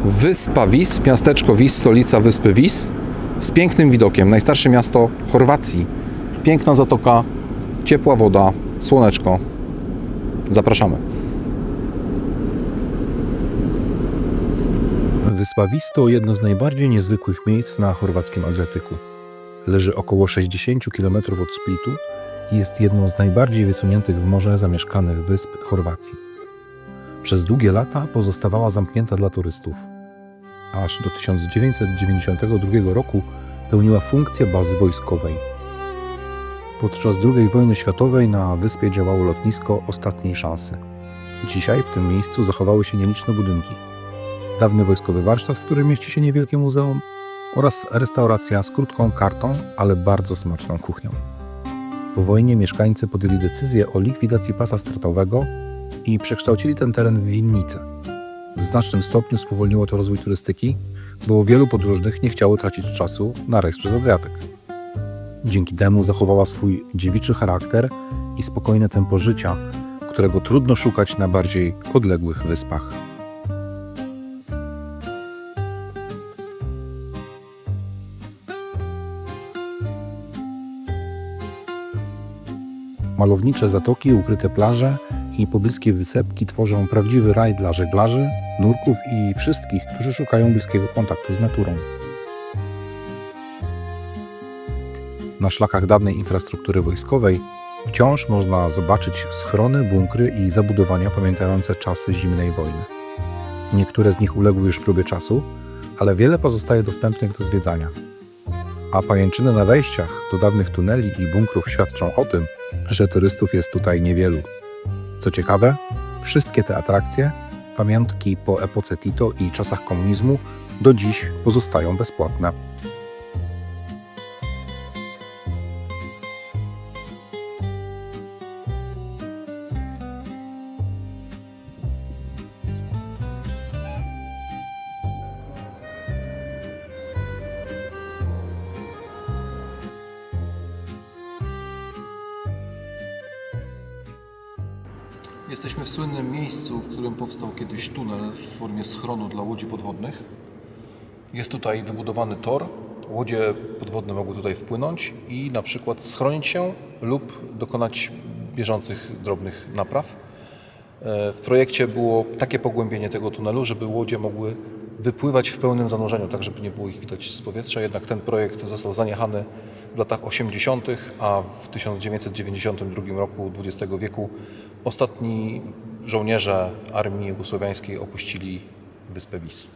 Wyspa Vis, miasteczko Vis, stolica wyspy Vis, z pięknym widokiem. Najstarsze miasto Chorwacji. Piękna zatoka, ciepła woda, słoneczko. Zapraszamy. Wyspa Vis to jedno z najbardziej niezwykłych miejsc na chorwackim Adriatyku. Leży około 60 km od Splitu i jest jedną z najbardziej wysuniętych w morze zamieszkanych wysp Chorwacji. Przez długie lata pozostawała zamknięta dla turystów. Aż do 1992 roku pełniła funkcję bazy wojskowej. Podczas II wojny światowej na wyspie działało lotnisko ostatniej szansy. Dzisiaj w tym miejscu zachowały się nieliczne budynki. Dawny wojskowy warsztat, w którym mieści się niewielkie muzeum, oraz restauracja z krótką kartą, ale bardzo smaczną kuchnią. Po wojnie mieszkańcy podjęli decyzję o likwidacji pasa stratowego i przekształcili ten teren w winnicę. W znacznym stopniu spowolniło to rozwój turystyki, bo wielu podróżnych nie chciało tracić czasu na rejs przez Adriatyk. Dzięki temu zachowała swój dziewiczy charakter i spokojne tempo życia, którego trudno szukać na bardziej odległych wyspach. Malownicze zatoki, ukryte plaże i pobliskie wysepki tworzą prawdziwy raj dla żeglarzy, nurków i wszystkich, którzy szukają bliskiego kontaktu z naturą. Na szlakach dawnej infrastruktury wojskowej wciąż można zobaczyć schrony, bunkry i zabudowania pamiętające czasy zimnej wojny. Niektóre z nich uległy już próbie czasu, ale wiele pozostaje dostępnych do zwiedzania. A pajęczyny na wejściach do dawnych tuneli i bunkrów świadczą o tym, że turystów jest tutaj niewielu. Co ciekawe, wszystkie te atrakcje, pamiątki po epoce Tito i czasach komunizmu, do dziś pozostają bezpłatne. Jesteśmy w słynnym miejscu, w którym powstał kiedyś tunel w formie schronu dla łodzi podwodnych. Jest tutaj wybudowany tor. Łodzie podwodne mogły tutaj wpłynąć i na przykład schronić się lub dokonać bieżących drobnych napraw. W projekcie było takie pogłębienie tego tunelu, żeby łodzie mogły wypływać w pełnym zanurzeniu, tak żeby nie było ich widać z powietrza. Jednak ten projekt został zaniechany w latach 80., a w 1992 roku XX wieku ostatni żołnierze armii jugosłowiańskiej opuścili wyspę Vis.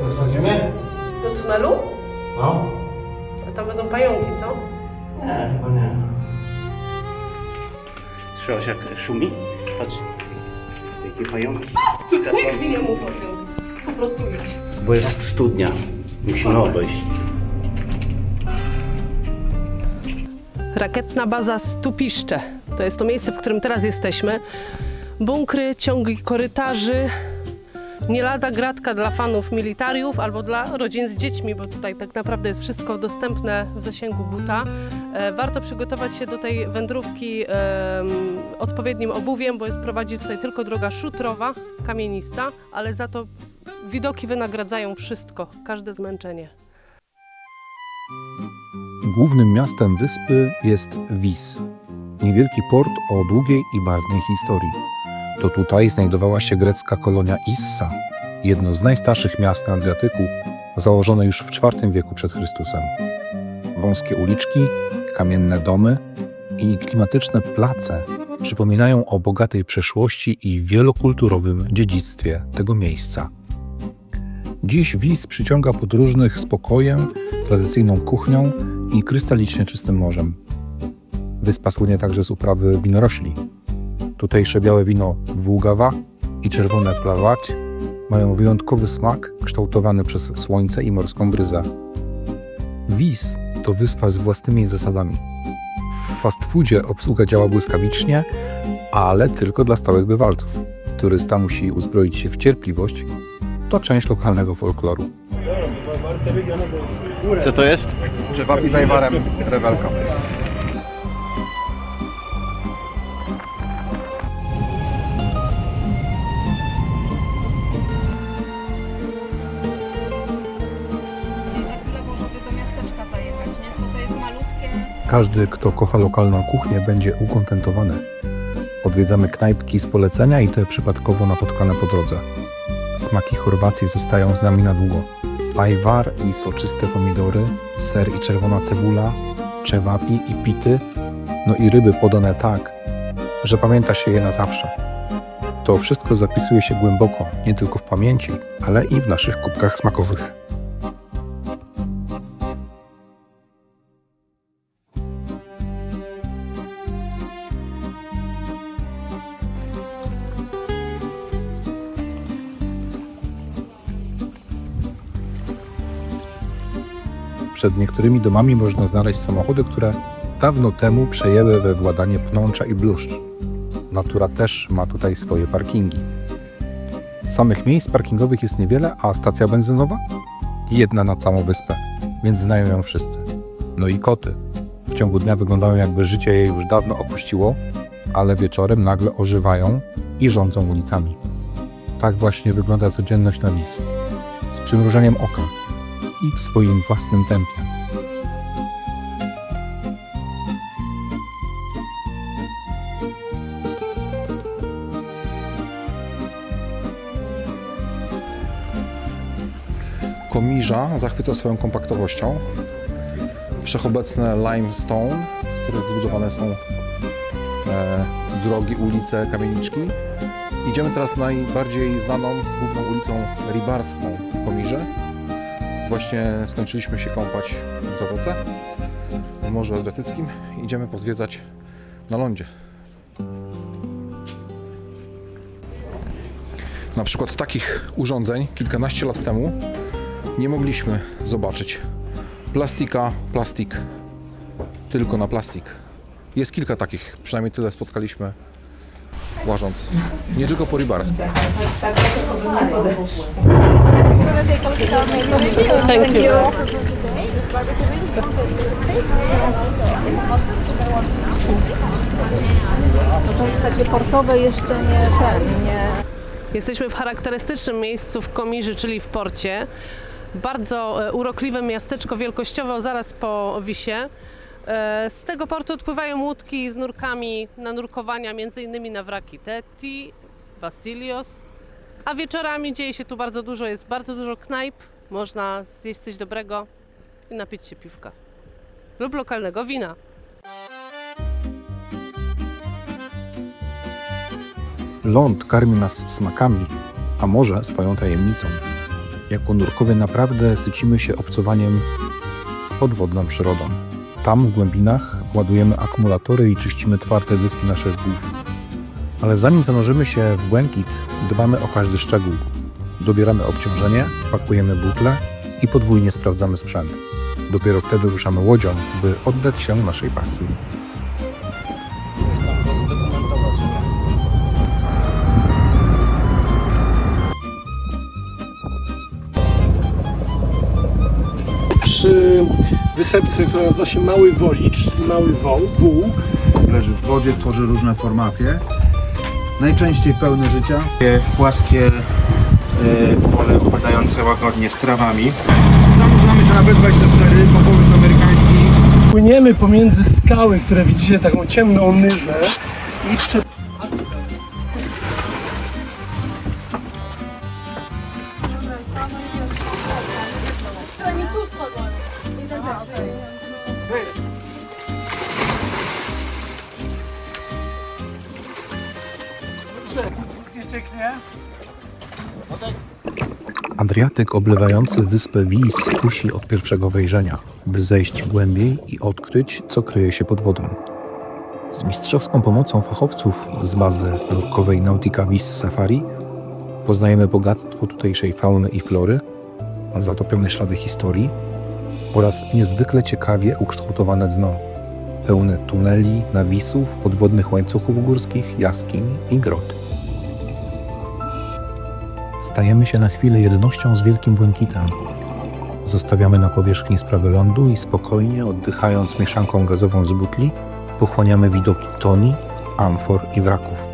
Co, schodzimy? Do tunelu? No. A tam będą pająki, co? Nie, chyba nie. Słyszałaś jak szumi? Patrz. Jakie pająki skaczące. Nie mów o tym. Po prostu idź. Bo jest studnia. Musimy obejść. Rakietna baza Stupiszcze. To jest to miejsce, w którym teraz jesteśmy. Bunkry, ciągi korytarzy. Nie lada gratka dla fanów militariów albo dla rodzin z dziećmi, bo tutaj tak naprawdę jest wszystko dostępne w zasięgu buta. Warto przygotować się do tej wędrówki odpowiednim obuwiem, bo prowadzi tutaj tylko droga szutrowa, kamienista, ale za to widoki wynagradzają wszystko, każde zmęczenie. Głównym miastem wyspy jest Vis, niewielki port o długiej i barwnej historii. To tutaj znajdowała się grecka kolonia Issa, jedno z najstarszych miast na Adriatyku, założone już w IV wieku przed Chrystusem. Wąskie uliczki, kamienne domy i klimatyczne place przypominają o bogatej przeszłości i wielokulturowym dziedzictwie tego miejsca. Dziś Vis przyciąga podróżnych spokojem, tradycyjną kuchnią i krystalicznie czystym morzem. Wyspa słynie także z uprawy winorośli. Tutejsze białe wino Włgawa i czerwone Plawać mają wyjątkowy smak kształtowany przez słońce i morską bryzę. Vis to wyspa z własnymi zasadami. W fast foodzie obsługa działa błyskawicznie, ale tylko dla stałych bywalców. Turysta musi uzbroić się w cierpliwość. To część lokalnego folkloru. Co to jest? Drzewami z ajwarem, rewelka. W ogóle można by do miasteczka zajechać, nie? To jest malutkie. Każdy, kto kocha lokalną kuchnię, będzie ukontentowany. Odwiedzamy knajpki z polecenia i te przypadkowo napotkane po drodze. Smaki Chorwacji zostają z nami na długo. Ajwar i soczyste pomidory, ser i czerwona cebula, czewapi i pity, no i ryby podane tak, że pamięta się je na zawsze. To wszystko zapisuje się głęboko, nie tylko w pamięci, ale i w naszych kubkach smakowych. Przed niektórymi domami można znaleźć samochody, które dawno temu przejęły we władanie pnącza i bluszcz. Natura też ma tutaj swoje parkingi. Samych miejsc parkingowych jest niewiele, a stacja benzynowa? Jedna na całą wyspę, więc znają ją wszyscy. No i koty. W ciągu dnia wyglądają, jakby życie je już dawno opuściło, ale wieczorem nagle ożywają i rządzą ulicami. Tak właśnie wygląda codzienność na Vis. Z przymrużeniem oka i w swoim własnym tempie. Komirza zachwyca swoją kompaktowością. Wszechobecne limestone, z których zbudowane są drogi, ulice, kamieniczki. Idziemy teraz najbardziej znaną główną ulicą Rybarską w Komirze. Właśnie skończyliśmy się kąpać w zatoce, w Morzu Adriatyckim. Idziemy pozwiedzać na lądzie. Na przykład takich urządzeń kilkanaście lat temu nie mogliśmy zobaczyć. Plastik, tylko na plastik. Jest kilka takich, przynajmniej tyle spotkaliśmy łażąc. Nie tylko po Rybarskim. Thank you. To jest takie portowe jeszcze nie. Jesteśmy w charakterystycznym miejscu w Komiży, czyli w porcie. Bardzo urokliwe miasteczko wielkościowo, zaraz po Wisie. Z tego portu odpływają łódki z nurkami na nurkowania, m.in. na wraki Teti, Vasilios. A wieczorami dzieje się tu bardzo dużo, jest bardzo dużo knajp. Można zjeść coś dobrego i napić się piwka. Lub lokalnego wina. Ląd karmi nas smakami, a morze swoją tajemnicą. Jako nurkowie naprawdę sycimy się obcowaniem z podwodną przyrodą. Tam w głębinach ładujemy akumulatory i czyścimy twarde dyski naszych głów. Ale zanim zanurzymy się w błękit, dbamy o każdy szczegół. Dobieramy obciążenie, pakujemy butle i podwójnie sprawdzamy sprzęt. Dopiero wtedy ruszamy łodzią, by oddać się naszej pasji. Przy wysepce, która nazywa się Mały Wolicz, czyli Mały Wół. Leży w wodzie, tworzy różne formacje. Najczęściej pełne życia. Płaskie pole opadające łagodnie z trawami. Zanurzamy się na B24 po południu amerykański. Płyniemy pomiędzy skały, które widzicie, taką ciemną nyżę i przed... Adriatyk oblewający wyspę Vis kusi od pierwszego wejrzenia, by zejść głębiej i odkryć, co kryje się pod wodą. Z mistrzowską pomocą fachowców z bazy nurkowej Nautica Vis Safari poznajemy bogactwo tutejszej fauny i flory, zatopione ślady historii oraz niezwykle ciekawie ukształtowane dno, pełne tuneli, nawisów, podwodnych łańcuchów górskich, jaskiń i grot. Stajemy się na chwilę jednością z wielkim błękitem. Zostawiamy na powierzchni sprawy lądu i spokojnie, oddychając mieszanką gazową z butli, pochłaniamy widoki toni, amfor i wraków.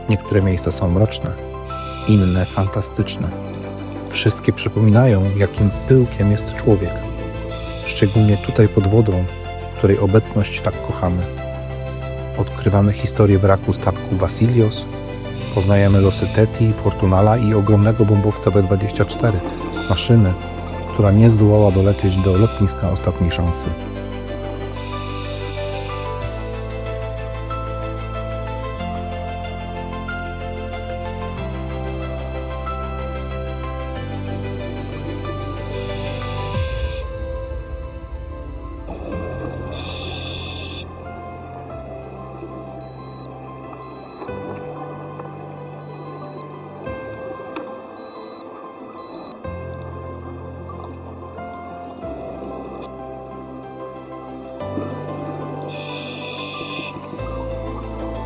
Niektóre miejsca są mroczne, inne fantastyczne. Wszystkie przypominają, jakim pyłkiem jest człowiek. Szczególnie tutaj pod wodą, której obecność tak kochamy. Odkrywamy historię wraku statku Vasilios, poznajemy losy Teti, Fortunala i ogromnego bombowca B-24, maszyny, która nie zdołała dolecieć do lotniska ostatniej szansy.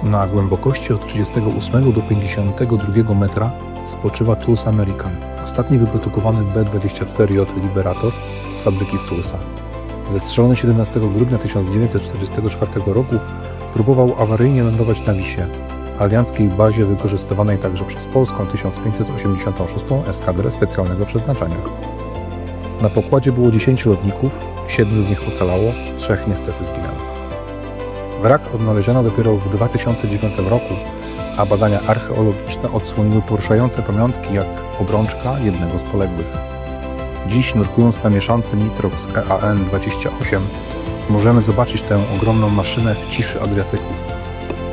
Na głębokości od 38 do 52 metra spoczywa Tulsa American, ostatni wyprodukowany B-24J Liberator z fabryki w Tulsa. Zestrzelony 17 grudnia 1944 roku próbował awaryjnie lądować na Wisie, alianckiej bazie wykorzystywanej także przez polską 1586 Eskadrę Specjalnego Przeznaczenia. Na pokładzie było 10 lotników, 7 z nich ocalało, 3 niestety zginęło. Wrak odnaleziono dopiero w 2009 roku, a badania archeologiczne odsłoniły poruszające pamiątki jak obrączka jednego z poległych. Dziś, nurkując na mieszance Nitrox EAN-28, możemy zobaczyć tę ogromną maszynę w ciszy Adriatyku.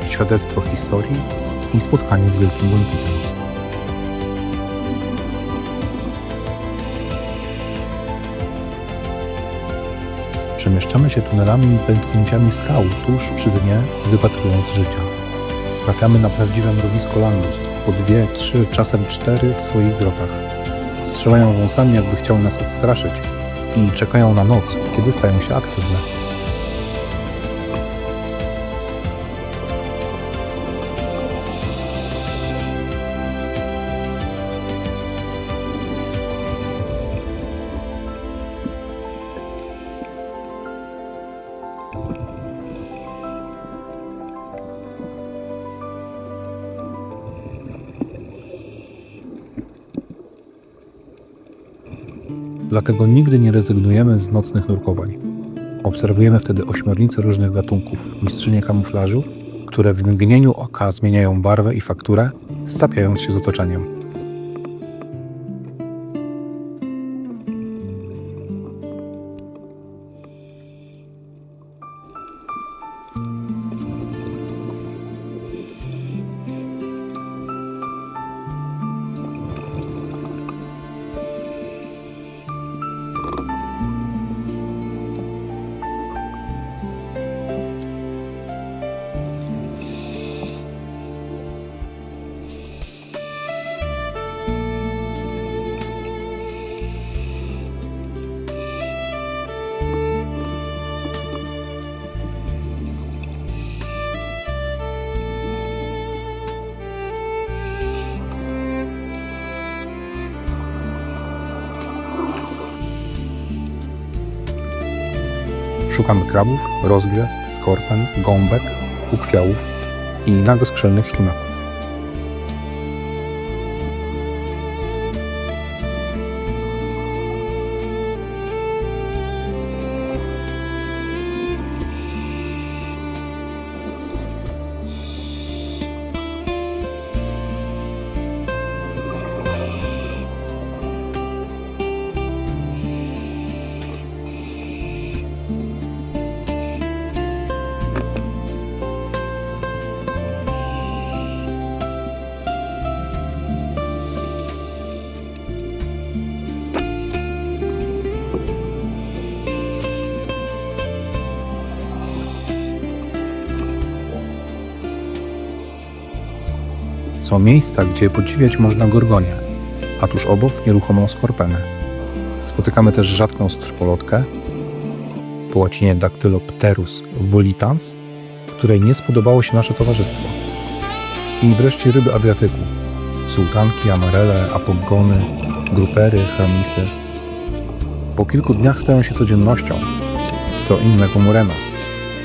Świadectwo historii i spotkanie z wielkim błękitem. Przemieszczamy się tunelami i pęknięciami skał tuż przy dnie, wypatrując życia. Trafiamy na prawdziwe mrowisko landust, po 2, 3, czasem 4 w swoich grotach. Strzelają wąsami, jakby chciały nas odstraszyć i czekają na noc, kiedy stają się aktywne. Dlatego nigdy nie rezygnujemy z nocnych nurkowań. Obserwujemy wtedy ośmiornice różnych gatunków, mistrzynie kamuflażu, które w mgnieniu oka zmieniają barwę i fakturę, stapiając się z otoczeniem. Szukamy krabów, rozgwiazd, skorpen, gąbek, ukwiałów i nagoskrzelnych ślimaków. są miejsca, gdzie podziwiać można gorgonię, a tuż obok nieruchomą skorpenę. Spotykamy też rzadką strwolotkę, po łacinie Dactylopterus volitans, której nie spodobało się nasze towarzystwo. I wreszcie ryby Adriatyku. Sułtanki, amarele, apogony, grupery, chamisy. Po kilku dniach stają się codziennością. Co innego murena.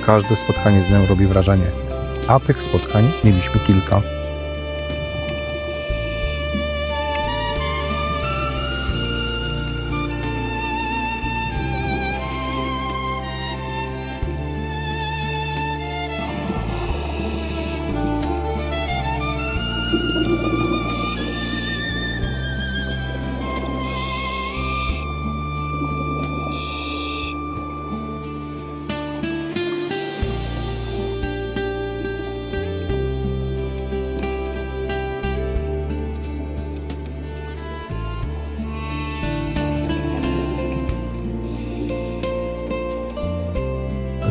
Każde spotkanie z nią robi wrażenie, a tych spotkań mieliśmy kilka.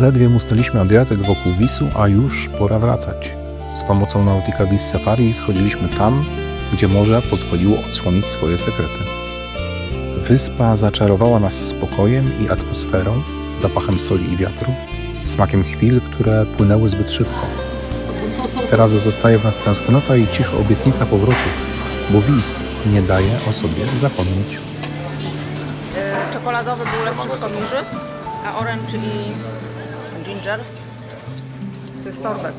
Ledwie mustaliśmy Adriatyk wokół Wisu, a już pora wracać. Z pomocą Nautica Vis Safari schodziliśmy tam, gdzie morze pozwoliło odsłonić swoje sekrety. Wyspa zaczarowała nas spokojem i atmosferą, zapachem soli i wiatru, smakiem chwil, które płynęły zbyt szybko. Teraz zostaje w nas tęsknota i cicha obietnica powrotu, bo Vis nie daje o sobie zapomnieć. Czekoladowy był lepszy w komiży, a orange i ginger to jest sorbet.